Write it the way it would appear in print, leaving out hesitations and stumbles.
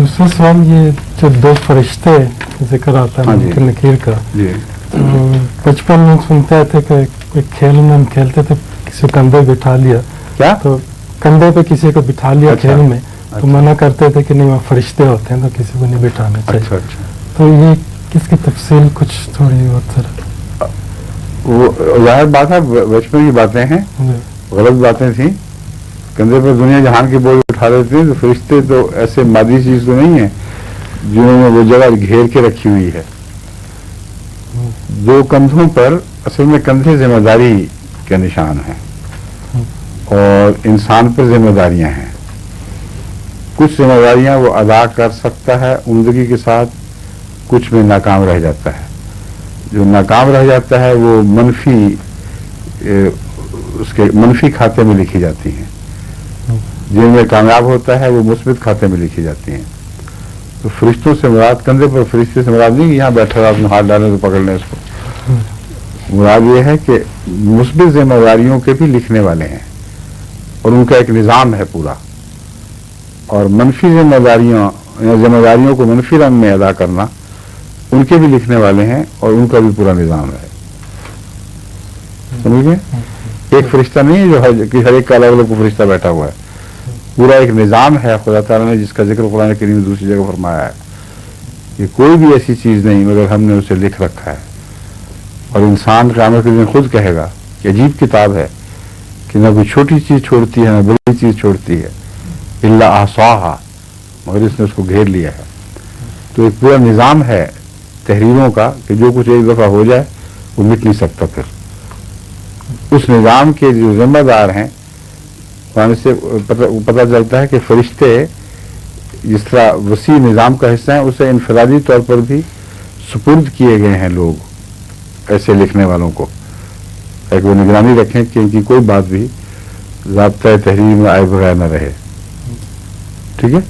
दूसरा सवाल ये जो दो फरिश्ते जिक्र आता है मुनकर नकीर का, बचपन में सुनते थे कि एक खेल में हम खेलते थे, किसी को कंधे बिठा लिया, क्या तो कंधे पे किसी को बिठा लिया अच्छा, खेल में, तो मना करते थे कि नहीं वहाँ फरिश्ते होते हैं तो किसी को नहीं बिठाना चाहिए। अच्छा अच्छा, तो ये किसकी तफसील कुछ थोड़ी और सर? वो जाहिर बात है, बचपन की बातें हैं, गलत बातें थी। कंधे पर दुनिया जहान के बोझ उठा देते हैं, तो फरिश्ते तो ऐसे मादी चीज तो नहीं है जिन्होंने वो जगह घेर के रखी हुई है। दो कंधों पर असल में कंधे जिम्मेदारी के निशान हैं और इंसान पर जिम्मेदारियां हैं। कुछ जिम्मेदारियां वो अदा कर सकता है उम्दगी के साथ, कुछ में नाकाम रह जाता है। जो नाकाम रह जाता है वो उसके मनफी खाते में लिखी जाती हैं, जिनमें कामयाब होता है वो मुस्बित खाते में लिखी जाती हैं। तो फरिश्तों से मुराद, कंधे पर फरिश्ते से मुराद नहीं कि यहाँ बैठा आपने हाथ डाले तो पकड़ लें इसको। मुराद ये है कि मुस्बित जिम्मेदारियों के भी लिखने वाले हैं और उनका एक निज़ाम है पूरा, और मनफी जिम्मेदारियों या जिम्मेदारियों को मनफी रंग में अदा करना उनके भी लिखने वाले हैं और उनका भी पूरा निज़ाम है। समझ गए? एक फरिश्ता नहीं है जो हर एक का अलग अलग फरिश्ता बैठा हुआ है, पूरा एक निज़ाम है खुदा ताला ने, जिसका जिक्र कुरान करीम में दूसरी जगह फरमाया है कि कोई भी ऐसी चीज़ नहीं मगर हमने उसे लिख रखा है। और इंसान क़यामत के दिन खुद कहेगा कि अजीब किताब है कि न कोई छोटी चीज़ छोड़ती है न बड़ी चीज़ छोड़ती है, इल्ला अहसाहा, मगर इसने उसको घेर लिया है। तो एक पूरा निज़ाम है तहरीरों का कि जो कुछ एक दफ़ा हो जाए वो मिट नहीं सकता। फिर उस निज़ाम के जो जिम्मेदार हैं, वहाँ से पता चलता है कि फरिश्ते जिस तरह वसी निज़ाम का हिस्सा है, उसे इनफरादी तौर पर भी सुपुर्द किए गए हैं लोग ऐसे लिखने वालों को, एक वो निगरानी रखें कि इनकी कोई बात भी ज़ाब्ता तहरीर में आए बगैर न रहे। ठीक है।